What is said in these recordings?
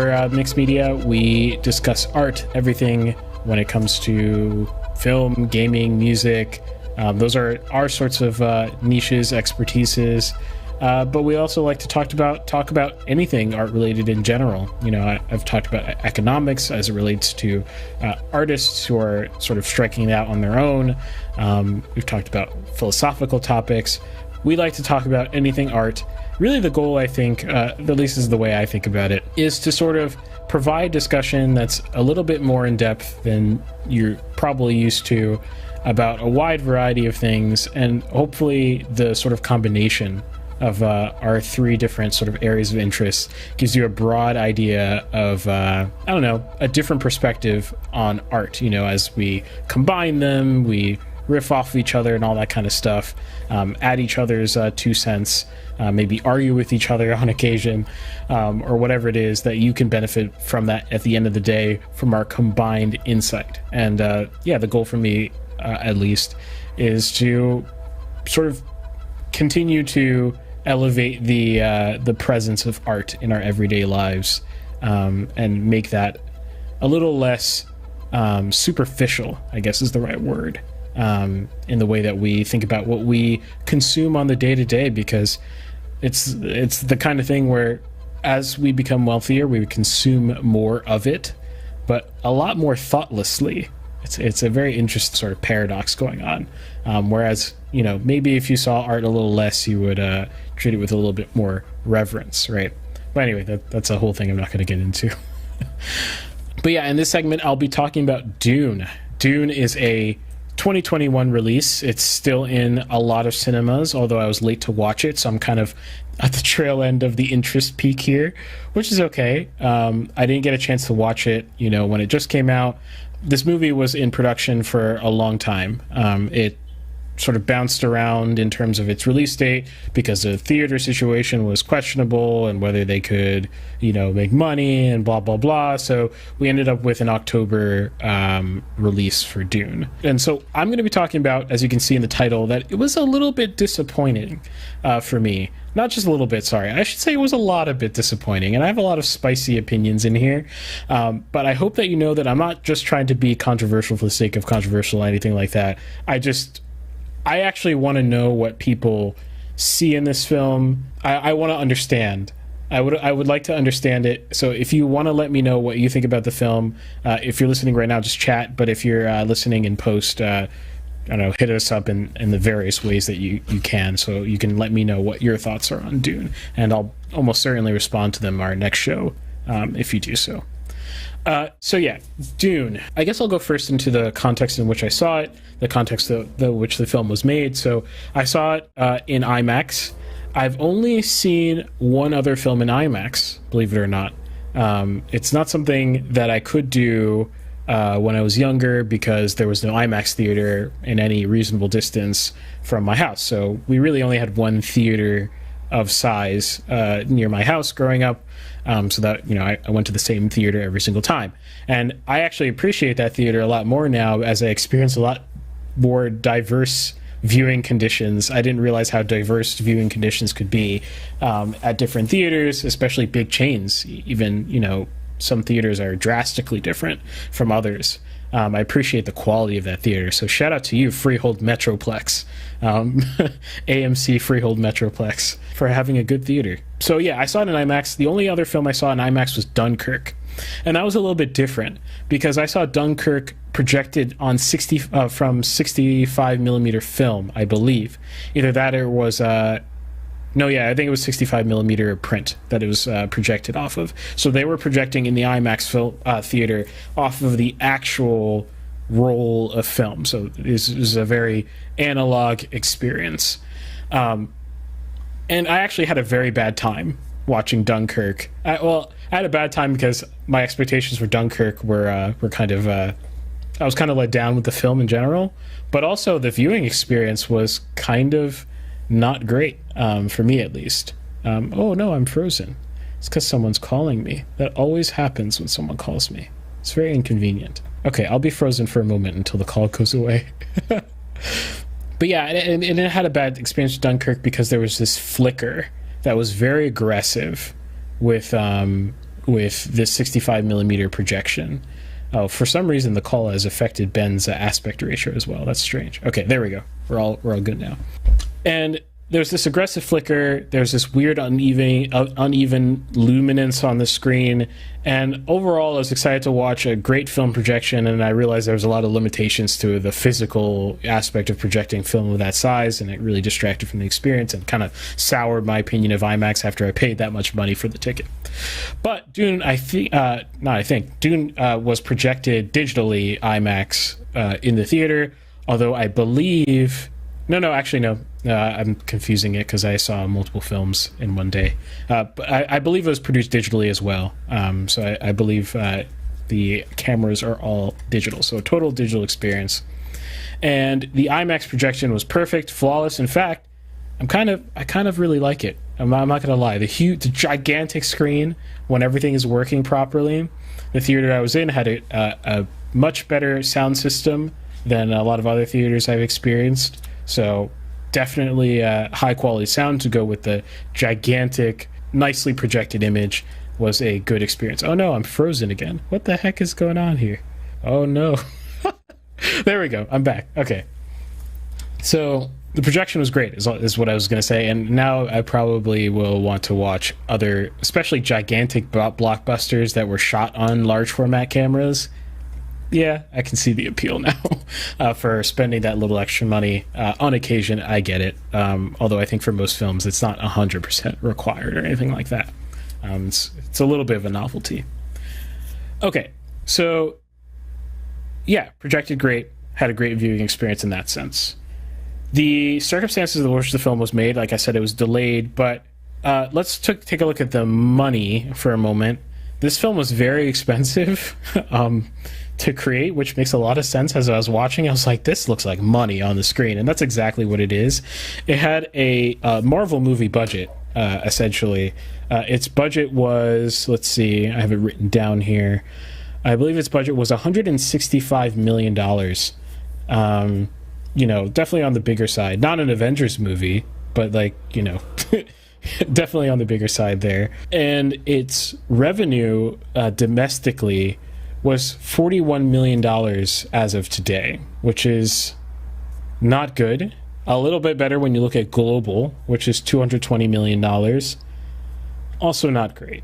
we're Mixed Media. We discuss art, everything when it comes to film, gaming, music. Those are our sorts of niches, expertises. But we also like to talk about anything art related in general. You know, I've talked about economics as it relates to artists who are sort of striking it out on their own. We've talked about philosophical topics. We like to talk about anything art. Really the goal, I think, at least is the way I think about it, is to sort of provide discussion that's a little bit more in depth than you're probably used to about a wide variety of things, and hopefully the sort of combination of our three different sort of areas of interest gives you a broad idea of, a different perspective on art. You know, as we combine them, we riff off of each other and all that kind of stuff, add each other's 2 cents, maybe argue with each other on occasion, or whatever it is that you can benefit from that at the end of the day from our combined insight. And the goal for me, at least, is to sort of continue to elevate the presence of art in our everyday lives, and make that a little less superficial, I guess is the right word, in the way that we think about what we consume on the day-to-day, because it's the kind of thing where as we become wealthier, we consume more of it, but a lot more thoughtlessly. It's a very interesting sort of paradox going on. Whereas, you know, maybe if you saw art a little less, you would treat it with a little bit more reverence, right? But anyway, that's a whole thing I'm not going to get into. But yeah, in this segment, I'll be talking about Dune. Dune is a 2021 release. It's still in a lot of cinemas, although I was late to watch it, so I'm kind of at the trail end of the interest peak here, which is okay. I didn't get a chance to watch it, you know, when it just came out. This movie was in production for a long time. It sort of bounced around in terms of its release date because the theater situation was questionable and whether they could, you know, make money and blah, blah, blah. So we ended up with an October release for Dune. And so I'm going to be talking about, as you can see in the title, that it was a little bit disappointing for me. Not just a little bit, sorry. I should say it was a lot a bit disappointing, and I have a lot of spicy opinions in here. But I hope that you know that I'm not just trying to be controversial for the sake of controversial or anything like that. I actually want to know what people see in this film. I want to understand. I would like to understand it. So if you want to let me know what you think about the film, if you're listening right now, just chat. But if you're listening in post, I don't know, hit us up in the various ways that you can, so you can let me know what your thoughts are on Dune, and I'll almost certainly respond to them our next show, if you do so. So yeah, Dune. I guess I'll go first into the context in which I saw it, the context which the film was made. So I saw it in IMAX. I've only seen one other film in IMAX, believe it or not. It's not something that I could do when I was younger because there was no IMAX theater in any reasonable distance from my house. So we really only had one theater of size near my house growing up, so that, you know, I went to the same theater every single time. And I actually appreciate that theater a lot more now as I experience a lot more diverse viewing conditions. I didn't realize how diverse viewing conditions could be at different theaters, especially big chains. Even, you know, some theaters are drastically different from others. I appreciate the quality of that theater. So shout out to you, Freehold Metroplex, AMC Freehold Metroplex, for having a good theater. So yeah, I saw it in IMAX. The only other film I saw in IMAX was Dunkirk. And that was a little bit different because I saw Dunkirk projected on 65 millimeter film, I believe. Either that or it was I think it was 65 millimeter print that it was projected off of. So they were projecting in the IMAX theater off of the actual roll of film. So it was a very analog experience. And I actually had a very bad time watching Dunkirk. I had a bad time because my expectations for Dunkirk were kind of... I was kind of let down with the film in general, but also the viewing experience was kind of not great, for me at least. Oh no, I'm frozen. It's because someone's calling me. That always happens when someone calls me. It's very inconvenient. Okay, I'll be frozen for a moment until the call goes away. But yeah, and it had a bad experience with Dunkirk because there was this flicker that was very aggressive with with this 65 millimeter projection. Oh, for some reason the call has affected Ben's aspect ratio as well. That's strange. Okay, there we go. We're all good now. And there's this aggressive flicker. There's this weird uneven luminance on the screen. And overall, I was excited to watch a great film projection, and I realized there was a lot of limitations to the physical aspect of projecting film of that size, and it really distracted from the experience and kind of soured my opinion of IMAX after I paid that much money for the ticket. But Dune, Dune was projected digitally IMAX in the theater, although I believe... No, I'm confusing it because I saw multiple films in one day. But I believe it was produced digitally as well. So I believe the cameras are all digital. So a total digital experience. And the IMAX projection was perfect, flawless. In fact, I kind of really like it. I'm not going to lie. The gigantic screen, when everything is working properly. The theater I was in had a much better sound system than a lot of other theaters I've experienced. So definitely high quality sound to go with the gigantic, nicely projected image was a good experience. Oh no, I'm frozen again. What the heck is going on here? Oh no. There we go. I'm back. Okay. So the projection was great, is what I was going to say. And now I probably will want to watch other, especially gigantic blockbusters that were shot on large format cameras. Yeah, I can see the appeal now for spending that little extra money. On occasion, I get it. Although I think for most films, it's not 100% required or anything like that. It's a little bit of a novelty. Okay, so yeah, projected great. Had a great viewing experience in that sense. The circumstances in which the film was made, like I said, it was delayed. But let's take a look at the money for a moment. This film was very expensive. To create, which makes a lot of sense. As I was watching, I was like, this looks like money on the screen, and that's exactly what it is. It had a Marvel movie budget, essentially. Its budget was, let's see, I have it written down here. I believe its budget was $165 million. Definitely on the bigger side. Not an Avengers movie, but definitely on the bigger side there. And its revenue domestically was $41 million as of today, which is not good. A little bit better when you look at global, which is $220 million. Also not great.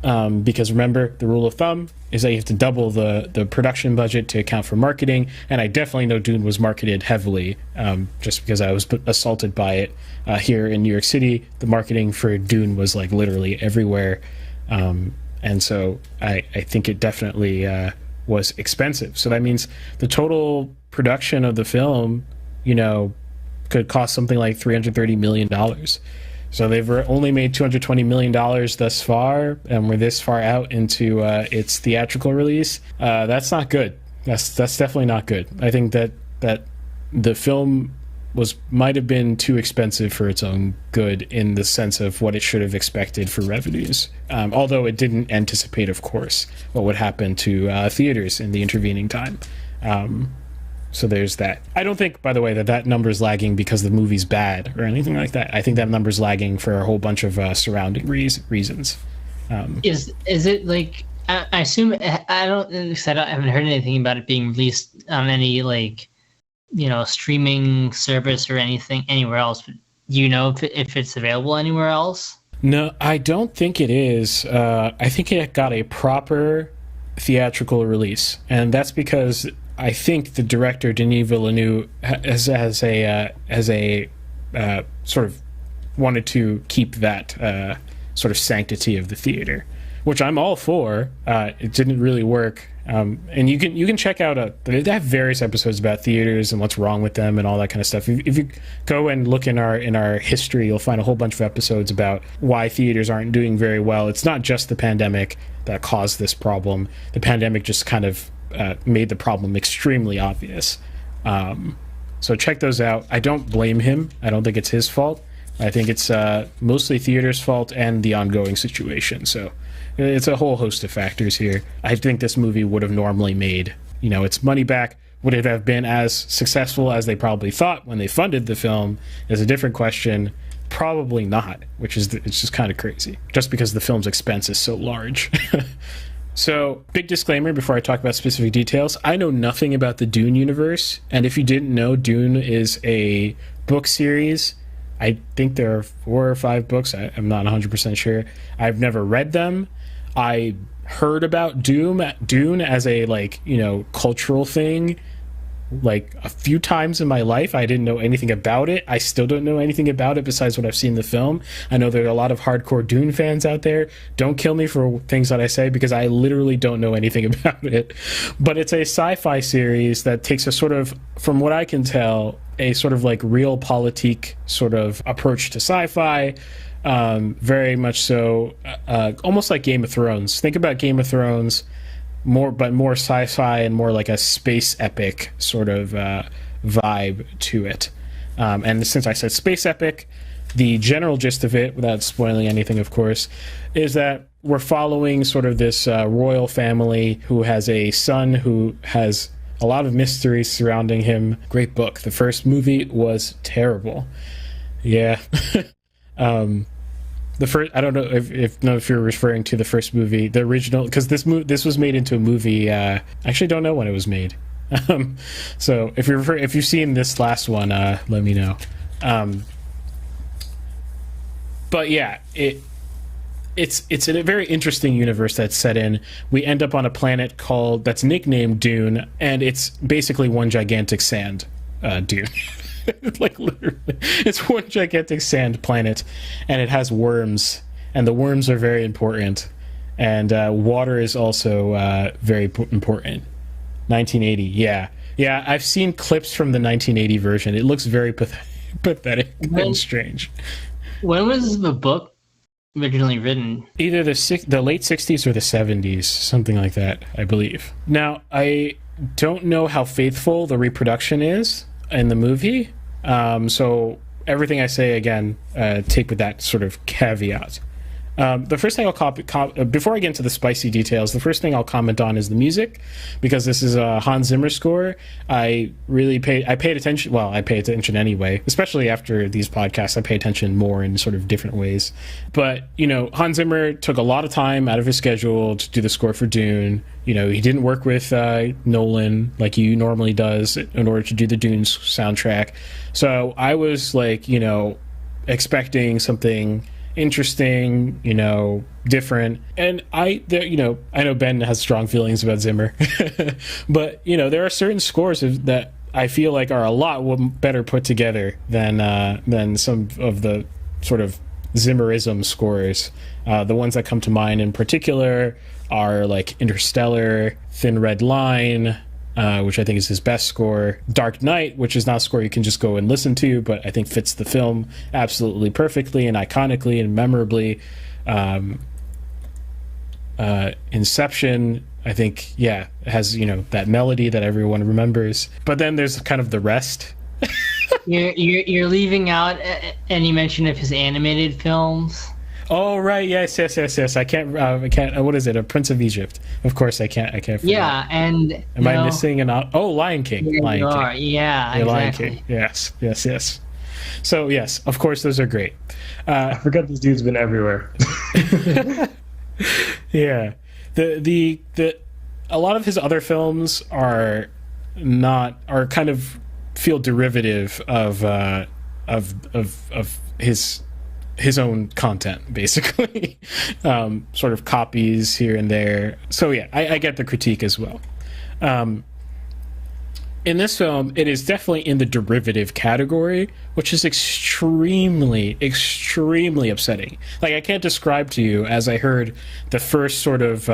Because remember, the rule of thumb is that you have to double the production budget to account for marketing, and I definitely know Dune was marketed heavily, just because I was assaulted by it here in New York City. The marketing for Dune was like literally everywhere. And so I think it definitely was expensive. So that means the total production of the film, could cost something like $330 million. So they've only made $220 million thus far, and we're this far out into its theatrical release. That's not good. That's definitely not good. I think that the film might have been too expensive for its own good in the sense of what it should have expected for revenues. Although it didn't anticipate, of course, what would happen to theaters in the intervening time. So there's that. I don't think, by the way, that number's lagging because the movie's bad or anything like that. I think that number's lagging for a whole bunch of surrounding reasons. Is it like, I assume, I haven't heard anything about it being released on any streaming service or anything anywhere else. But do you know if it's available anywhere else? No, I don't think it is. I think it got a proper theatrical release, and that's because I think the director Denis Villeneuve has a sort of wanted to keep that sort of sanctity of the theater, which I'm all for. It didn't really work. And you can check out they have various episodes about theaters and what's wrong with them and all that kind of stuff. If you go and look in our history, you'll find a whole bunch of episodes about why theaters aren't doing very well. It's not just the pandemic that caused this problem. The pandemic just kind of made the problem extremely obvious. So check those out. I don't blame him. I don't think it's his fault. I think it's mostly theater's fault and the ongoing situation. So it's a whole host of factors here. I think this movie would have normally made, its money back. Would it have been as successful as they probably thought when they funded the film is a different question. Probably not, which is it's just kind of crazy, just because the film's expense is so large. So, big disclaimer before I talk about specific details. I know nothing about the Dune universe, and if you didn't know, Dune is a book series. I think there are 4 or 5 books. I'm not 100% sure. I've never read them. I heard about Dune as a, like, you know, cultural thing, like, a few times in my life. I didn't know anything about it. I still don't know anything about it besides what I've seen in the film. I know there are a lot of hardcore Dune fans out there. Don't kill me for things that I say, because I literally don't know anything about it. But it's a sci-fi series that takes a sort of, from what I can tell, a sort of like realpolitik sort of approach to sci-fi. Very much so, almost like Game of Thrones. Think about Game of Thrones, more sci-fi and more like a space epic sort of vibe to it. And since I said space epic, the general gist of it, without spoiling anything, of course, is that we're following sort of this royal family who has a son who has a lot of mysteries surrounding him. Great book. The first movie was terrible. Yeah. The first, I don't know if you're referring to the first movie, the original, because this was made into a movie. I actually don't know when it was made. So if you've seen this last one, let me know. But yeah, it's a very interesting universe that's set in. We end up on a planet that's nicknamed Dune, and it's basically one gigantic sand dune. Like, literally, it's one gigantic sand planet, and it has worms, and the worms are very important, and water is also very important. 1980, yeah, I've seen clips from the 1980 version. It looks very pathetic and strange. When was the book originally written? Either the late 60s or the 70s, something like that, I believe. Now, I don't know how faithful the reproduction is in the movie, so everything I say, again, take with that sort of caveat. The first thing I'll before I get into the spicy details, the first thing I'll comment on is the music, because this is a Hans Zimmer score. I paid attention. Well, I pay attention anyway, especially after these podcasts. I pay attention more in sort of different ways. But, you know, Hans Zimmer took a lot of time out of his schedule to do the score for Dune. You know, he didn't work with Nolan like he normally does in order to do the Dune soundtrack. So I was like, you know, expecting something interesting, you know, different. And I know Ben has strong feelings about Zimmer, but, you know, there are certain scores that I feel like are a lot better put together than some of the sort of Zimmerism scores. The ones that come to mind in particular are like Interstellar, Thin Red Line, which I think is his best score. Dark Knight, which is not a score you can just go and listen to, but I think fits the film absolutely perfectly and iconically and memorably. Inception, I think, yeah, has, you know, that melody that everyone remembers. But then there's kind of the rest. You're leaving out any mention of his animated films. Oh, right, yes. I can't. What is it? A Prince of Egypt. Of course, I can't. Forget. Yeah, and am I missing an? Oh, Lion King. Lion King. Yeah, exactly. Lion King. Yes. So yes, of course, those are great. I forgot this dude's been everywhere. Yeah, the a lot of his other films are kind of feel derivative of his own content, basically. Sort of copies here and there. So yeah, I get the critique as well. In this film, it is definitely in the derivative category, which is extremely, extremely upsetting. Like, I can't describe to you, as I heard the first sort of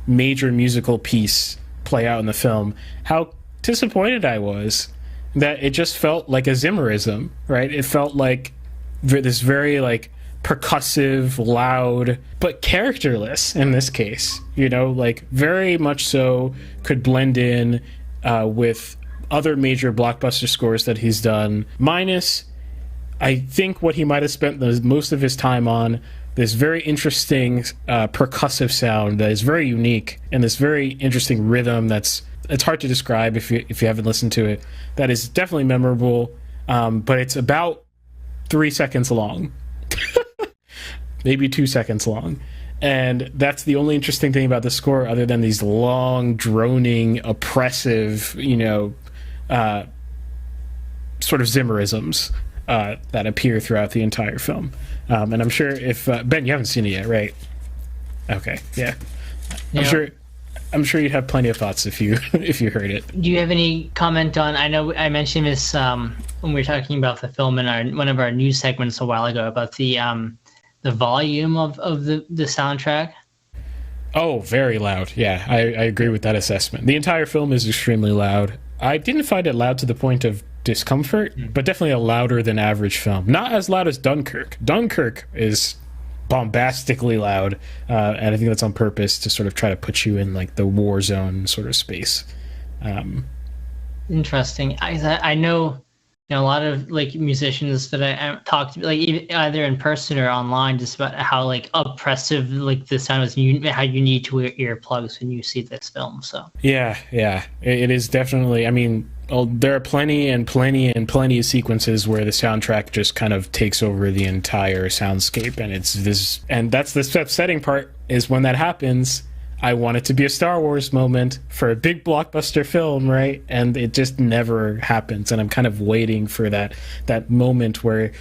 major musical piece play out in the film, how disappointed I was that it just felt like a Zimmerism, right? It felt like this very, like, percussive, loud, but characterless in this case, you know, like, very much so could blend in with other major blockbuster scores that he's done, minus, I think, what he might have spent most of his time on, this very interesting percussive sound that is very unique, and this very interesting rhythm it's hard to describe if you haven't listened to it, that is definitely memorable, but it's about 3 seconds long, maybe 2 seconds long. And that's the only interesting thing about the score, other than these long, droning, oppressive, sort of Zimmerisms that appear throughout the entire film. And I'm sure if Ben, you haven't seen it yet, right? Okay, yeah. I'm sure you'd have plenty of thoughts if you heard it. Do you have any comment on? I know I mentioned this when we were talking about the film in one of our news segments a while ago about the volume of the soundtrack. Oh, very loud. Yeah, I agree with that assessment. The entire film is extremely loud. I didn't find it loud to the point of discomfort, but definitely a louder than average film. Not as loud as Dunkirk. Dunkirk is bombastically loud, and I think that's on purpose to sort of try to put you in like the war zone sort of space. Interesting. I know, a lot of like musicians that I talked to, like either in person or online, just about how like oppressive like the sound is, and how you need to wear earplugs when you see this film. So yeah, it is definitely. I mean, there are plenty of sequences where the soundtrack just kind of takes over the entire soundscape, and it's this, and that's the upsetting part, is when that happens. I want it to be a Star Wars moment for a big blockbuster film, right? And it just never happens, and I'm kind of waiting for that moment where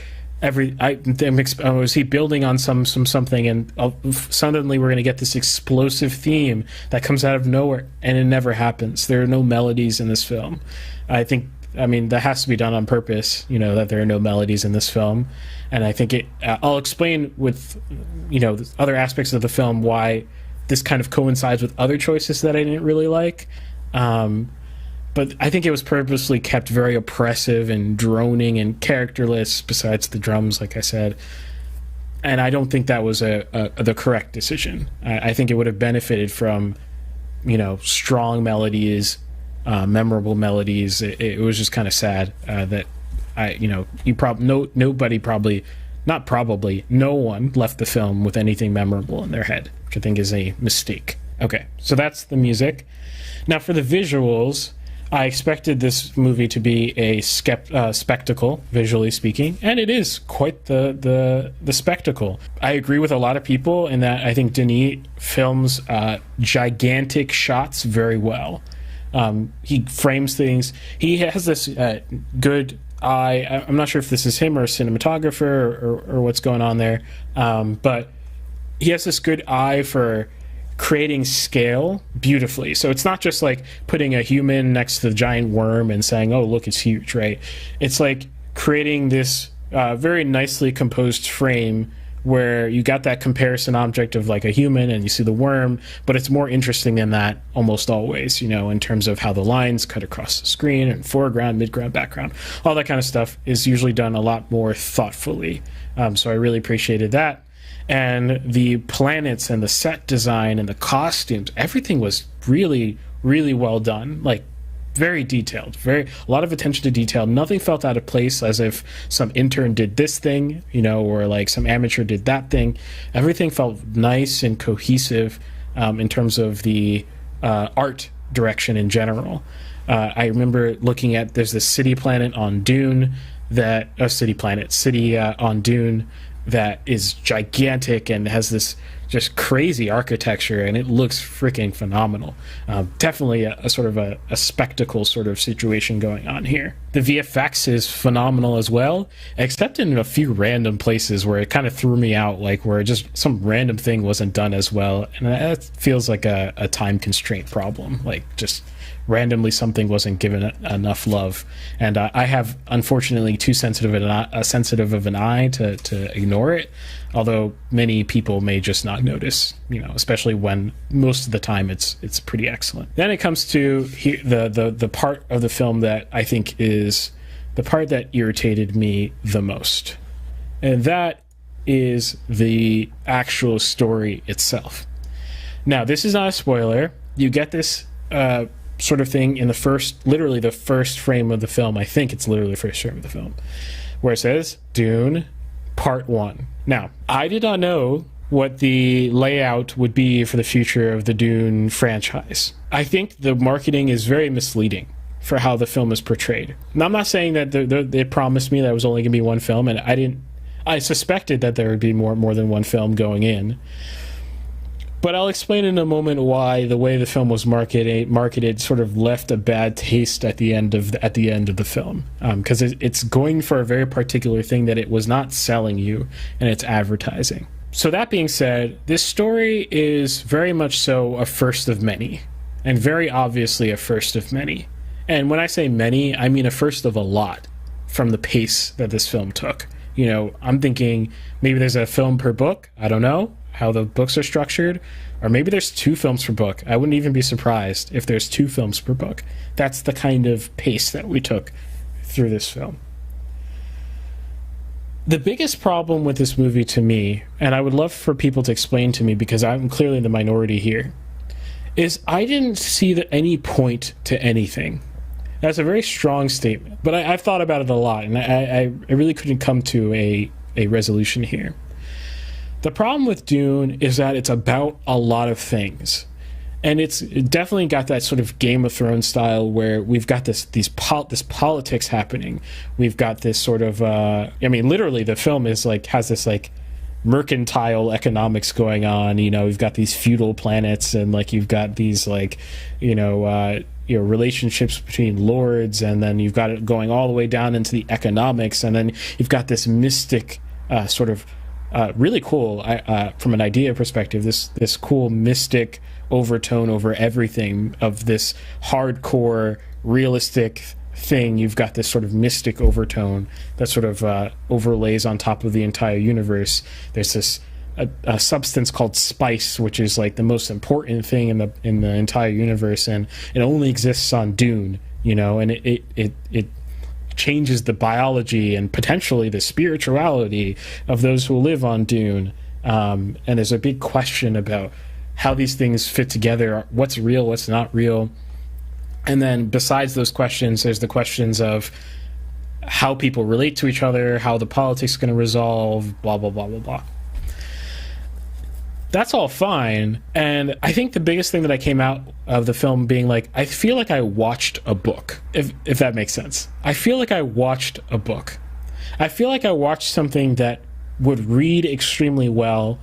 was he building on something, and suddenly we're going to get this explosive theme that comes out of nowhere, and it never happens. There are no melodies in this film. I mean, that has to be done on purpose, that there are no melodies in this film. And I think I'll explain with, other aspects of the film why this kind of coincides with other choices that I didn't really like. But I think it was purposely kept very oppressive and droning and characterless, besides the drums, like I said. And I don't think that was the correct decision. I think it would have benefited from, strong melodies, memorable melodies. It was just kind of sad that no one left the film with anything memorable in their head, which I think is a mistake. Okay, so that's the music. Now for the visuals, I expected this movie to be a spectacle, visually speaking, and it is quite the spectacle. I agree with a lot of people in that I think Denis films gigantic shots very well. He frames things. He has this good eye. I'm not sure if this is him or a cinematographer or what's going on there, but he has this good eye for creating scale beautifully. So it's not just like putting a human next to the giant worm and saying, oh, look, it's huge, right? It's like creating this very nicely composed frame where you got that comparison object of like a human and you see the worm, but it's more interesting than that almost always, in terms of how the lines cut across the screen, and foreground, midground, background, all that kind of stuff is usually done a lot more thoughtfully. So I really appreciated that. And the planets and the set design and the costumes, everything was really, really well done. Like, very detailed, a lot of attention to detail. Nothing felt out of place, as if some intern did this thing, or like some amateur did that thing. Everything felt nice and cohesive in terms of the art direction in general. I remember looking at, there's this city on Dune on Dune that is gigantic and has this just crazy architecture, and it looks freaking phenomenal. Definitely a sort of a spectacle sort of situation going on here. The VFX is phenomenal as well, except in a few random places where it kind of threw me out, like where just some random thing wasn't done as well, and that feels like a time constraint problem, like just randomly something wasn't given enough love. And I have, unfortunately, too sensitive of an eye to ignore it, although many people may just not notice, especially when most of the time it's pretty excellent. Then it comes to the part of the film that I think is the part that irritated me the most, and that is the actual story itself. Now, this is not a spoiler. You get this sort of thing in the first frame of the film. I think it's literally the first frame of the film, where it says Dune Part 1. Now, I did not know what the layout would be for the future of the Dune franchise. I think the marketing is very misleading for how the film is portrayed. Now, I'm not saying that they promised me that it was only going to be one film, and I suspected that there would be more than one film going in. But I'll explain in a moment why the way the film was marketed sort of left a bad taste at the end of the film, because it's going for a very particular thing that it was not selling you in its advertising. So that being said, this story is very much so a first of many, and very obviously a first of many. And when I say many, I mean a first of a lot from the pace that this film took. You know, I'm thinking maybe there's a film per book. I don't know how the books are structured, or maybe there's 2 films per book. I wouldn't even be surprised if there's 2 films per book. That's the kind of pace that we took through this film. The biggest problem with this movie to me, and I would love for people to explain to me because I'm clearly the minority here, is I didn't see any point to anything. That's a very strong statement, but I've thought about it a lot, and I really couldn't come to a resolution here. The problem with Dune is that it's about a lot of things. And it definitely got that sort of Game of Thrones style where we've got this politics happening. We've got this sort of, literally the film has this mercantile economics going on. You know, we've got these feudal planets, and you've got these relationships between lords, and then you've got it going all the way down into the economics, and then you've got this mystic really cool from an idea perspective, this cool mystic overtone over everything of this hardcore realistic thing. You've got this sort of mystic overtone that sort of overlays on top of the entire universe. There's this a substance called spice, which is the most important thing in the entire universe, and it only exists on Dune, and it changes the biology and potentially the spirituality of those who live on Dune. And there's a big question about how these things fit together, what's real, what's not real. And then besides those questions, there's the questions of how people relate to each other, how the politics is going to resolve, blah, blah, blah, blah, blah. That's all fine. And I think the biggest thing that I came out of the film being I feel like I watched a book, if that makes sense. I feel like I watched a book. I feel like I watched something that would read extremely well,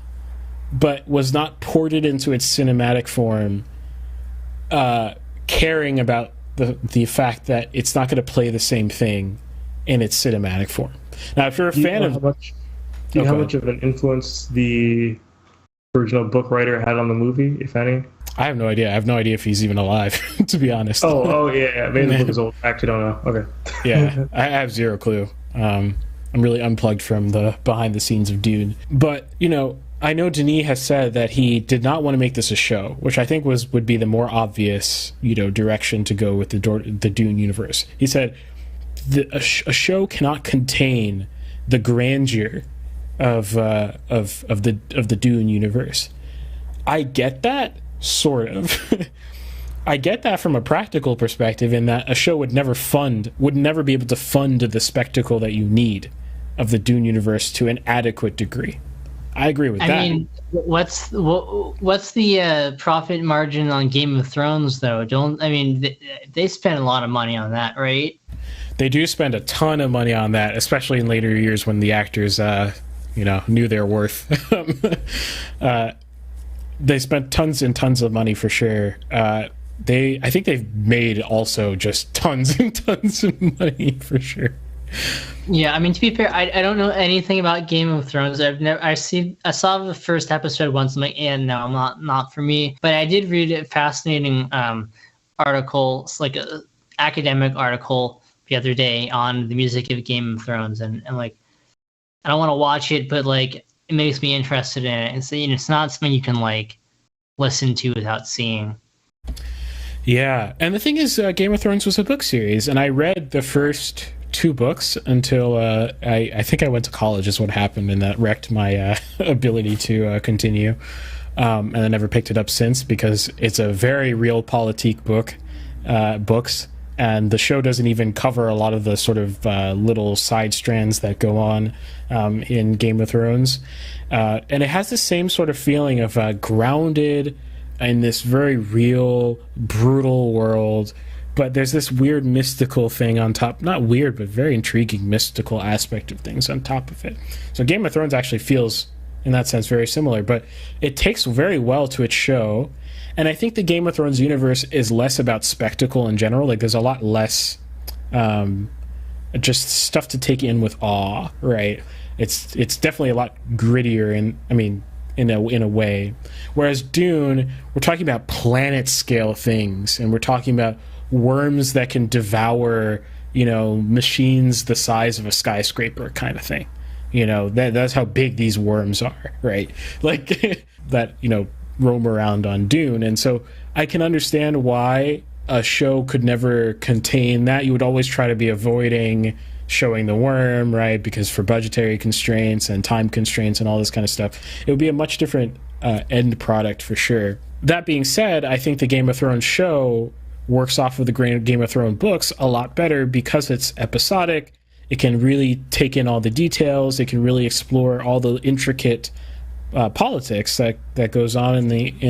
but was not ported into its cinematic form, caring about the fact that it's not going to play the same thing in its cinematic form. Now, if you're a fan of... Do you know how much of an influence the original book writer had on the movie, if any? I have no idea. I have no idea if he's even alive, to be honest. Yeah. Maybe the book is old. I actually don't know. Okay. Yeah, I have zero clue. I'm really unplugged from the behind the scenes of Dune. But, I know Denis has said that he did not want to make this a show, which I think would be the more obvious, direction to go with the Dune universe. He said a show cannot contain the grandeur of the Dune universe. I get that, sort of. I get that from a practical perspective, in that a show would never be able to fund the spectacle that you need of the Dune universe to an adequate degree. I agree with that. I mean, what's the profit margin on Game of Thrones, though? They spend a lot of money on that, right? They do spend a ton of money on that, especially in later years when the actors knew their worth. They spent tons and tons of money for sure. I think they've made also just tons and tons of money for sure. Yeah, to be fair, I don't know anything about Game of Thrones. I saw the first episode once. I'm no, not for me. But I did read a fascinating article, an academic article the other day on the music of Game of Thrones, and I don't want to watch it, but it makes me interested in it. And so, it's not something you can listen to without seeing. Yeah, and the thing is, Game of Thrones was a book series, and I read the first 2 books until I think I went to college is what happened, and that wrecked my ability to continue. And I never picked it up since, because it's a very realpolitik books. And the show doesn't even cover a lot of the sort of little side strands that go on in Game of Thrones. And it has the same sort of feeling of grounded in this very real, brutal world but there's this weird mystical thing on top. Not weird, but very intriguing mystical aspect of things on top of it. So Game of Thrones actually feels, in that sense, very similar, but it takes very well to its show. And I think the Game of Thrones universe is less about spectacle in general. Like, there's a lot less just stuff to take in with awe, right? It's definitely a lot grittier, and I mean, in a way. Whereas Dune, we're talking about planet scale things, and we're talking about worms that can devour, machines the size of a skyscraper kind of thing. That's how big these worms are, right? Like that, roam around on Dune. And so I can understand why a show could never contain that. You would always try to be avoiding showing the worm, right? Because for budgetary constraints and time constraints and all this kind of stuff, it would be a much different end product for sure. That being said, I think the Game of Thrones show works off of the Game of Thrones books a lot better because it's episodic. It can really take in all the details. It can really explore all the intricate politics that goes on in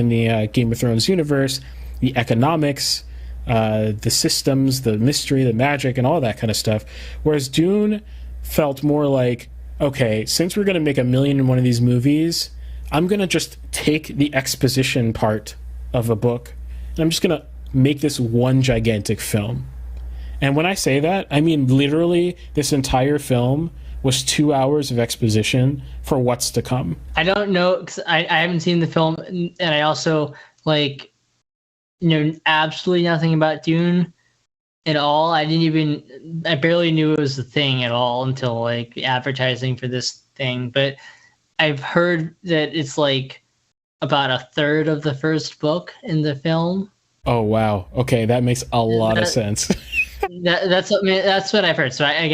the Game of Thrones universe, the economics, the systems, the mystery, the magic, and all that kind of stuff. Whereas Dune felt more like, okay, since we're going to make 1,000,001 of these movies, I'm going to just take the exposition part of a book, and I'm just going to make this one gigantic film. And when I say that, I mean literally this entire film was 2 hours of exposition for what's to come. I don't know, because I haven't seen the film, and I also, know absolutely nothing about Dune at all. I barely knew it was a thing at all until the advertising for this thing. But I've heard that it's about a third of the first book in the film. Oh wow! Okay, that makes a lot of sense. That's what I've heard. So I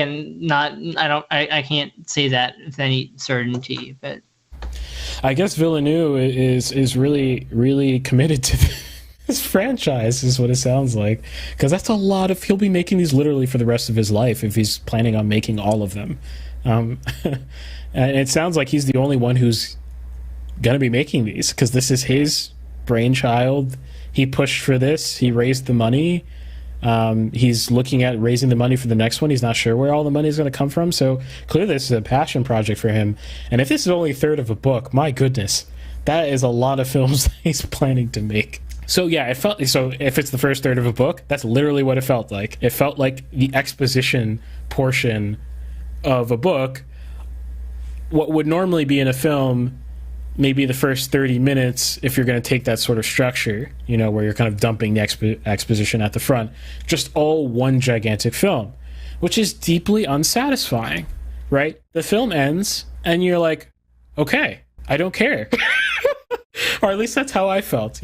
can't say that with any certainty, but I guess Villeneuve is really, really committed to this franchise, is what it sounds like, because that's a lot of. He'll be making these literally for the rest of his life if he's planning on making all of them. And it sounds like he's the only one who's gonna be making these, because this is his brainchild. He pushed for this. He raised the money. He's looking at raising the money for the next one. He's not sure where all the money is going to come from. So clearly this is a passion project for him. And if this is only a third of a book, my goodness, that is a lot of films that he's planning to make. So yeah, so if it's the first third of a book, that's literally what it felt like. It felt like the exposition portion of a book. What would normally be in a film, maybe the first 30 minutes, if you're going to take that sort of structure, where you're kind of dumping the exposition at the front, just all one gigantic film, which is deeply unsatisfying, right? The film ends, and you're like, okay, I don't care. Or at least that's how I felt,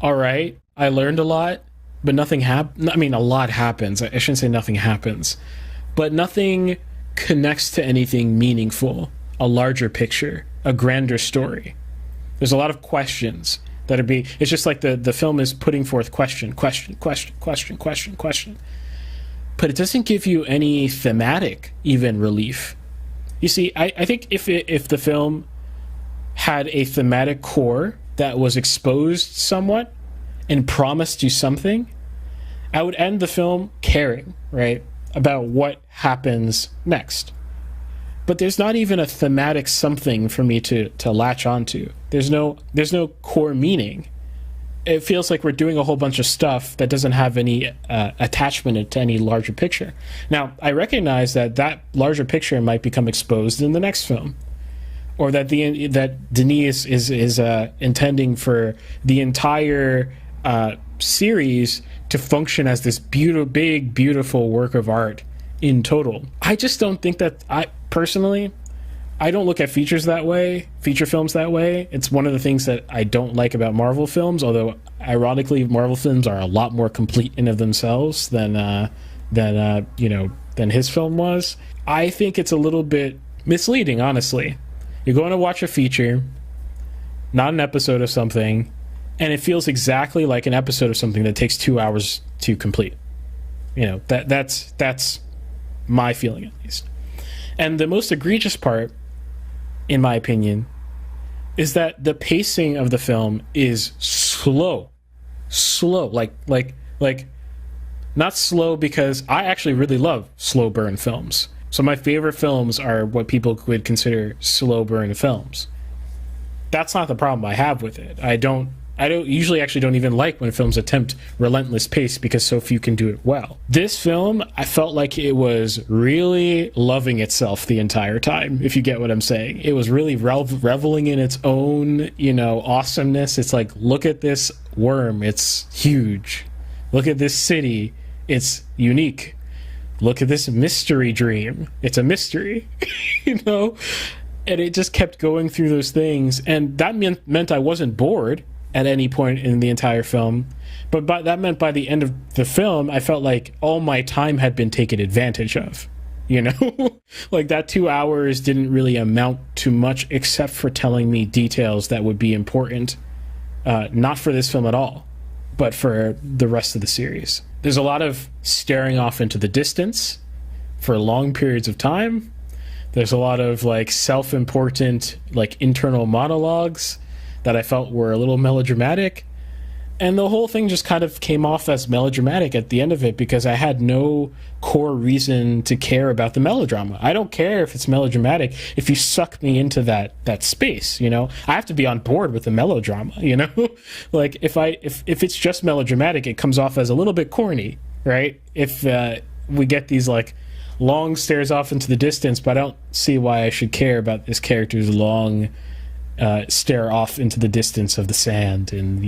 All right, I learned a lot, but nothing happened. I mean, a lot happens. I shouldn't say nothing happens, but nothing connects to anything meaningful, a larger picture, a grander story. There's a lot of questions that are being. It's just like the film is putting forth question, but it doesn't give you any thematic even relief. You see, I think if the film had a thematic core that was exposed somewhat and promised you something, I would end the film caring, right, about what happens next. But there's not even a thematic something for me to latch onto. There's no core meaning. It feels like we're doing a whole bunch of stuff that doesn't have any attachment to any larger picture. Now, I recognize that larger picture might become exposed in the next film, or that Denis is intending for the entire series to function as this big, beautiful work of art in total. I just don't think that. Personally, I don't look at feature films that way. It's one of the things that I don't like about Marvel films, although ironically Marvel films are a lot more complete in of themselves than his film was. I think it's a little bit misleading, honestly. You're going to watch a feature, not an episode of something, and it feels exactly like an episode of something that takes 2 hours to complete. That's my feeling, at least. And the most egregious part, in my opinion, is that the pacing of the film is slow, like Not slow, because I actually really love slow burn films. So my favorite films are what people would consider slow burn films. That's not the problem I have with it. I don't usually actually don't even like when films attempt relentless pace, because so few can do it well. This film, I felt like it was really loving itself the entire time, if you get what I'm saying. It was really reveling in its own, awesomeness. It's like, look at this worm, it's huge. Look at this city, it's unique. Look at this mystery dream, it's a mystery, And it just kept going through those things, and that meant I wasn't bored at any point in the entire film. But that meant by the end of the film, I felt like all my time had been taken advantage of. Like that 2 hours didn't really amount to much, except for telling me details that would be important, not for this film at all, but for the rest of the series. There's a lot of staring off into the distance for long periods of time. There's a lot of like self-important, like internal monologues that I felt were a little melodramatic. And the whole thing just kind of came off as melodramatic at the end of it, because I had no core reason to care about the melodrama. I don't care if it's melodramatic if you suck me into that space, I have to be on board with the melodrama, Like if it's just melodramatic, it comes off as a little bit corny, right? If we get these like long stares off into the distance, but I don't see why I should care about this character's long stare off into the distance of the sand, and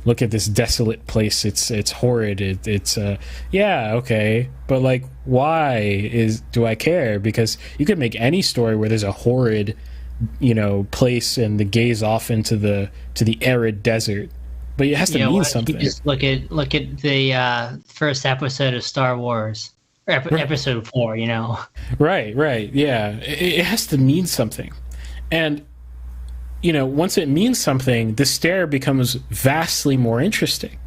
look at this desolate place, it's horrid, it's okay, but like, why do I care? Because you could make any story where there's a horrid place and the gaze off into the arid desert, but it has to mean something. You just look at the first episode of Star Wars, or episode 4, right, yeah, it has to mean something. And once it means something, the stare becomes vastly more interesting,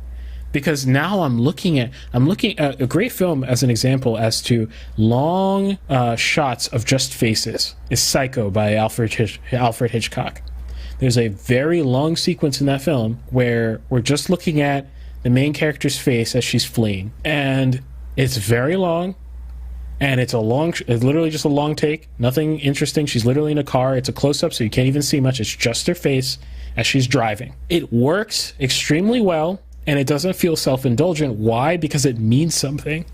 because now I'm looking at a great film as an example as to long shots of just faces is Psycho by Alfred Hitchcock. There's a very long sequence in that film where we're just looking at the main character's face as she's fleeing, and it's very long. And it's literally just a long take, nothing interesting. She's literally in a car. It's a close-up, so you can't even see much. It's just her face as she's driving. It works extremely well, and it doesn't feel self-indulgent. Why? Because it means something.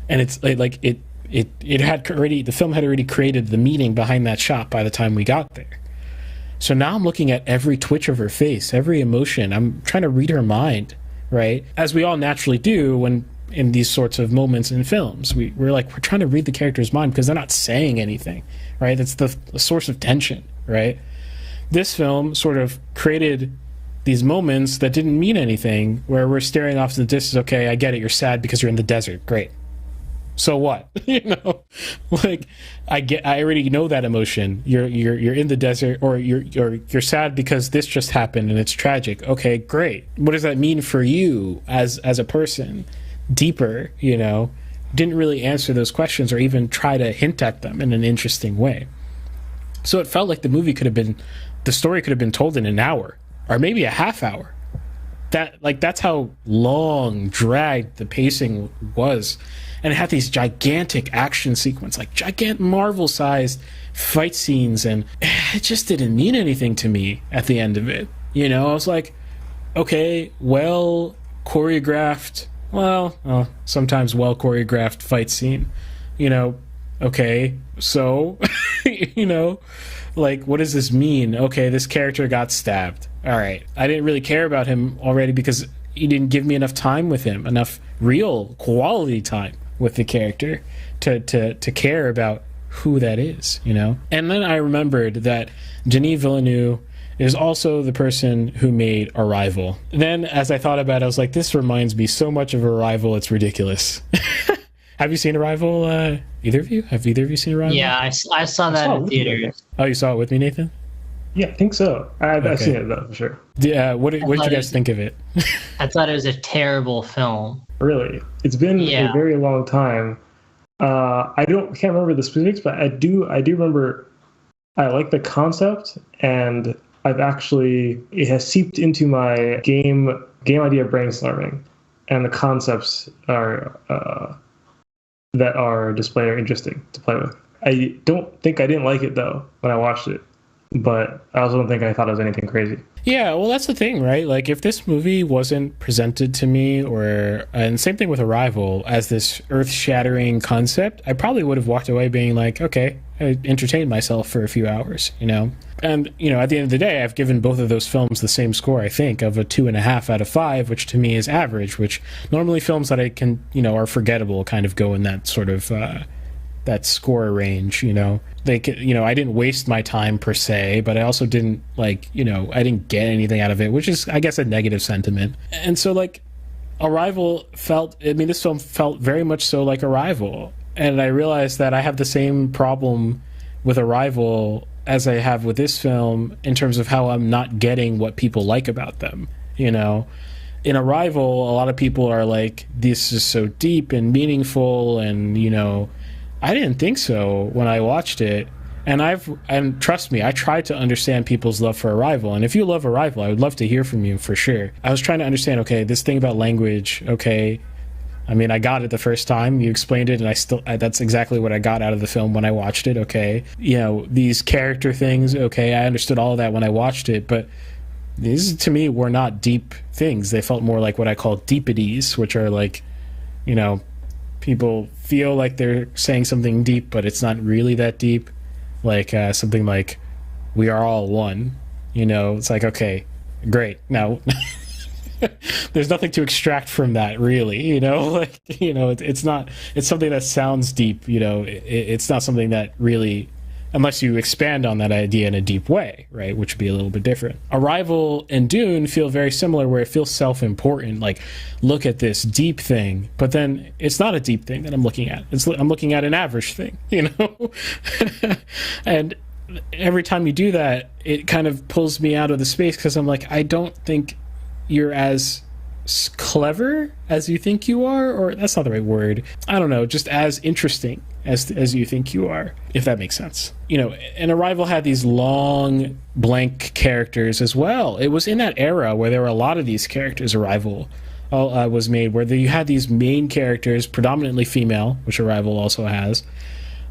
And it's like the film had already created the meaning behind that shot by the time we got there. So now I'm looking at every twitch of her face, every emotion. I'm trying to read her mind, right? As we all naturally do when in these sorts of moments in films. We're trying to read the character's mind because they're not saying anything, right? That's the source of tension, right? This film sort of created these moments that didn't mean anything, where we're staring off to the distance. Okay, I get it. You're sad because you're in the desert. Great. So what? Like I already know that emotion. You're in the desert, or you're sad because this just happened and it's tragic. Okay, great. What does that mean for you as a person? Deeper, didn't really answer those questions or even try to hint at them in an interesting way. So it felt like the story could have been told in an hour or maybe a half hour. That's how long dragged the pacing was. And it had these gigantic action sequences, like gigantic Marvel-sized fight scenes, and it just didn't mean anything to me at the end of it. I was like, okay, well choreographed, sometimes well choreographed fight scene, okay, so, like, what does this mean? Okay, this character got stabbed. All right. I didn't really care about him already because he didn't give me enough time with him, enough real quality time with the character to care about who that is, And then I remembered that Denis Villeneuve is also the person who made Arrival. Then, as I thought about it, I was like, this reminds me so much of Arrival, it's ridiculous. Have you seen Arrival, either of you? Have either of you seen Arrival? Yeah, I saw that in theaters. Oh, you saw it with me, Nathan? Yeah, I think so. I've seen it, though, for sure. What did you guys think of it? I thought it was a terrible film. Really? It's been a very long time. I can't remember the specifics, but I do remember I like the concept, and it has seeped into my game idea brainstorming. and the concepts are that are displayed are interesting to play with. I don't think I didn't like it though when I watched it, but I also don't think I thought it was anything crazy. Yeah, well, that's the thing, right? Like, if this movie wasn't presented to me, and same thing with Arrival, as this earth-shattering concept, I probably would have walked away being like, okay, I entertained myself for a few hours, you know? And, you know, at the end of the day, I've given both of those films the same score, I think, of a 2.5 out of 5, which to me is average, which normally films that I can, you know, are forgettable kind of go in that sort of, that score range, you know? They could, you know, I didn't waste my time per se, but I also didn't, like, you know, I didn't get anything out of it, which is, I guess, a negative sentiment. And so, like, Arrival this film felt very much so like Arrival. And I realized that I have the same problem with Arrival as I have with this film in terms of how I'm not getting what people like about them, you know? In Arrival, a lot of people are like, this is so deep and meaningful, and, you know, I didn't think so when I watched it. And trust me, I tried to understand people's love for Arrival. And if you love Arrival, I would love to hear from you for sure. I was trying to understand, okay, this thing about language, okay, I mean, I got it the first time you explained it, and that's exactly what I got out of the film when I watched it, okay. You know, these character things, okay, I understood all of that when I watched it, but these, to me, were not deep things. They felt more like what I call deepities, which are like, you know, people feel like they're saying something deep, but it's not really that deep. Like something like, we are all one, you know. It's like, okay, great, now there's nothing to extract from that, really, you know. Like, you know, it's something that sounds deep, you know. It's not something that really, unless you expand on that idea in a deep way, right, which would be a little bit different. Arrival and Dune feel very similar, where it feels self-important, like, look at this deep thing, but then it's not a deep thing that I'm looking at. I'm looking at an average thing, you know. And every time you do that, it kind of pulls me out of the space, because I'm like, I don't think you're as clever as you think you are, or that's not the right word, I don't know, just as interesting as you think you are, if that makes sense. You know, and Arrival had these long blank characters as well. It was in that era where there were a lot of these characters. Arrival was made where you had these main characters, predominantly female, which Arrival also has,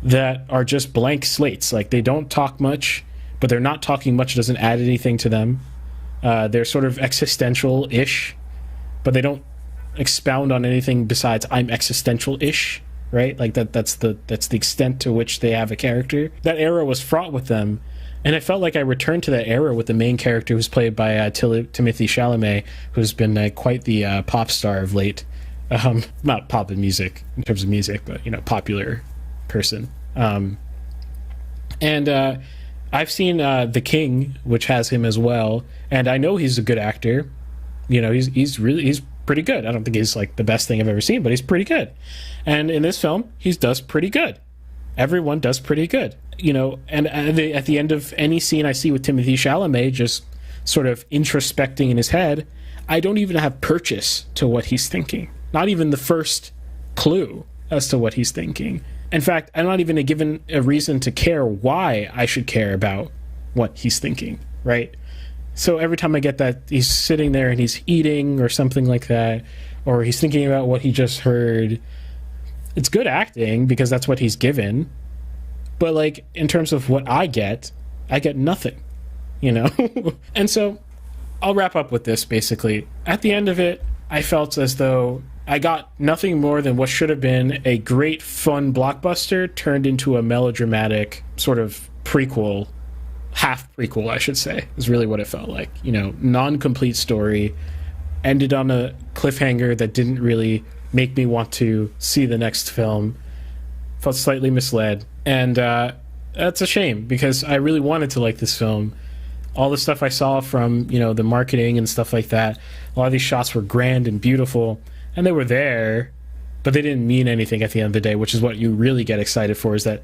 that are just blank slates. Like, they don't talk much, but they're not talking much doesn't add anything to them. They're sort of existential-ish, but they don't expound on anything besides I'm existential-ish, right? Like, that's the extent to which they have a character. That era was fraught with them, and it felt like I returned to that era with the main character, who's played by Timothée Chalamet, who's been quite the pop star of late. Not pop in music, in terms of music, but, you know, popular person. And I've seen The King, which has him as well, and I know he's a good actor. You know, he's pretty good. I don't think he's like the best thing I've ever seen, but he's pretty good. And in this film, he does pretty good. Everyone does pretty good. You know, and at the end of any scene I see with Timothée Chalamet just sort of introspecting in his head, I don't even have purchase to what he's thinking. Not even the first clue as to what he's thinking. In fact, I'm not even given a reason to care why I should care about what he's thinking, right? So every time I get that he's sitting there and he's eating or something like that, or he's thinking about what he just heard, it's good acting because that's what he's given. But, like, in terms of what I get nothing, you know? And so I'll wrap up with this, basically. At the end of it, I felt as though I got nothing more than what should have been a great, fun blockbuster turned into a melodramatic sort of prequel, half prequel, I should say, is really what it felt like. You know, non-complete story, ended on a cliffhanger that didn't really make me want to see the next film, felt slightly misled, and that's a shame, because I really wanted to like this film. All the stuff I saw from, you know, the marketing and stuff like that, a lot of these shots were grand and beautiful, and they were there, but they didn't mean anything at the end of the day, which is what you really get excited for, is that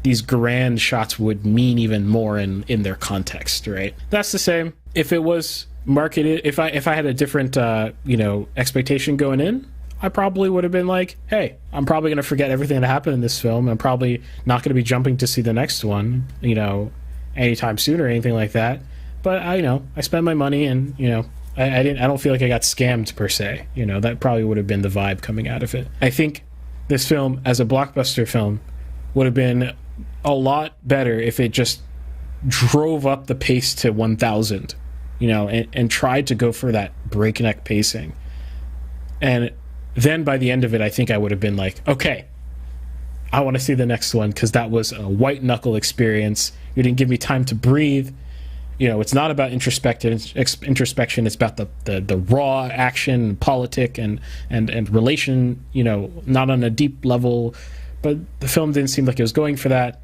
these grand shots would mean even more in their context, right? That's the same. If it was marketed, if I had a different, you know, expectation going in, I probably would have been like, hey, I'm probably going to forget everything that happened in this film. I'm probably not going to be jumping to see the next one, you know, anytime soon or anything like that. But I spend my money, and, you know, I don't feel like I got scammed per se. You know, that probably would have been the vibe coming out of it. I think this film, as a blockbuster film, would have been a lot better if it just drove up the pace to 1,000, you know, and tried to go for that breakneck pacing. And then by the end of it, I think I would have been like, okay, I want to see the next one, because that was a white knuckle experience. You didn't give me time to breathe. You know, it's not about introspection. It's about the raw action, politic, and relation. You know, not on a deep level. But the film didn't seem like it was going for that.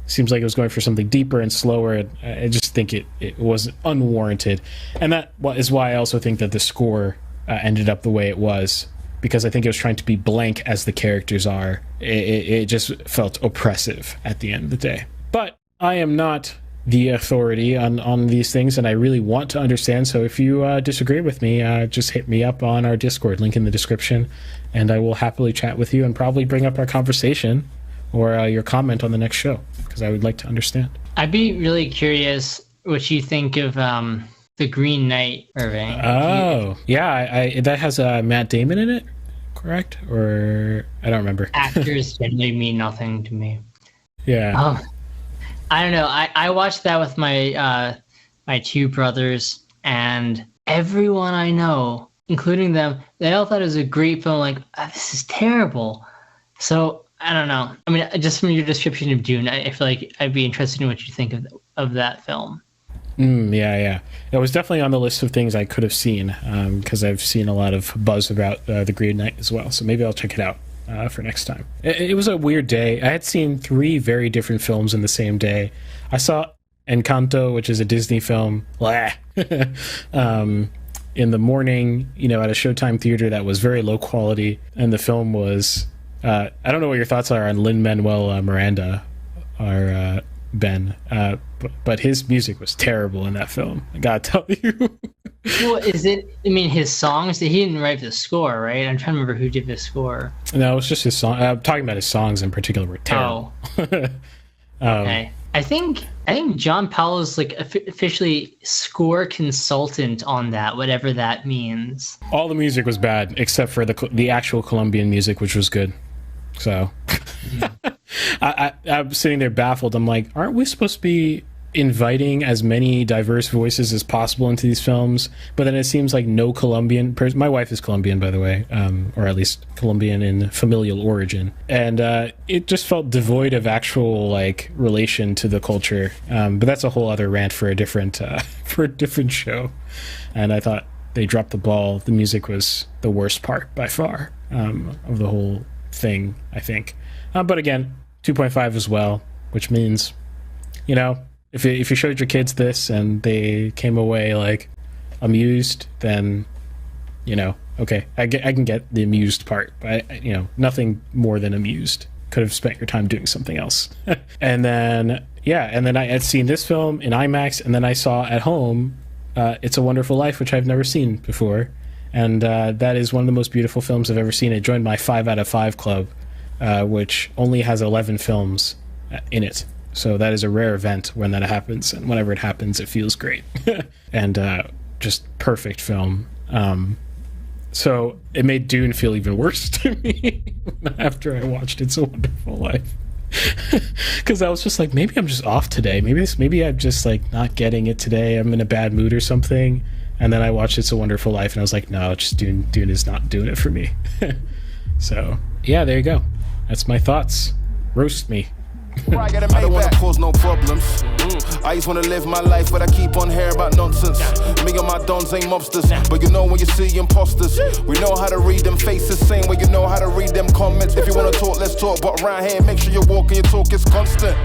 Seems like it was going for something deeper and slower. And I just think it was unwarranted, and that is why I also think that the score ended up the way it was, because I think it was trying to be blank as the characters are. It just felt oppressive at the end of the day. But I am not the authority on these things, and I really want to understand. So if you disagree with me, just hit me up on our Discord, link in the description, and I will happily chat with you and probably bring up our conversation or your comment on the next show, because I would like to understand. I'd be really curious what you think of The Green Knight, Irving. Oh, yeah, that has Matt Damon in it, correct? Or I don't remember. Actors generally mean nothing to me. Yeah. I don't know. I watched that with my my two brothers, and everyone I know, including them, they all thought it was a great film. Like, this is terrible. So I don't know. I mean, just from your description of Dune, I feel like I'd be interested in what you think of that film. Yeah. It was definitely on the list of things I could have seen, because I've seen a lot of buzz about The Green Knight as well. So maybe I'll check it out for next time. It was a weird day. I had seen 3 very different films in the same day. I saw Encanto, which is a Disney film, in the morning, you know, at a Showtime theater that was very low quality. And the film was, I don't know what your thoughts are on Lin-Manuel Miranda, or Ben, but his music was terrible in that film, I gotta tell you. Well, is it, I mean, his songs, he didn't write the score, right? I'm trying to remember who did the score. No, it was just his song. I'm talking about his songs in particular were terrible. Okay. I think John Powell is like officially score consultant on that, whatever that means. All the music was bad except for the actual Colombian music, which was good. So I'm sitting there baffled. I'm like, aren't we supposed to be inviting as many diverse voices as possible into these films? But then it seems like no Colombian person. My wife is Colombian, by the way, or at least Colombian in familial origin, and it just felt devoid of actual like relation to the culture. But that's a whole other rant for a different show. And I thought they dropped the ball. The music was the worst part by far of the whole thing, I think. But again, 2.5 as well, which means, you know, if you showed your kids this and they came away like amused, then, you know, okay, I can get the amused part, but you know, nothing more than amused. Could have spent your time doing something else. And then I had seen this film in IMAX, and then I saw at home It's a Wonderful Life, which I've never seen before, and that is one of the most beautiful films I've ever seen. It joined my 5 out of 5 club, which only has 11 films in it. So that is a rare event when that happens, and whenever it happens, it feels great. And just perfect film. So it made Dune feel even worse to me after I watched It's a Wonderful Life. Because I was just like, maybe I'm just off today. Maybe I'm just like not getting it today. I'm in a bad mood or something. And then I watched It's a Wonderful Life, and I was like, no, just Dune is not doing it for me. So yeah, there you go. That's my thoughts. Roast me. I don't wanna cause no problems. I just wanna live my life, but I keep on hearing about nonsense. Me and my dons ain't mobsters, but you know when you see imposters, we know how to read them faces, same way you know how to read them comments. If you wanna talk, let's talk, but around here, make sure you're walking your talk is constant.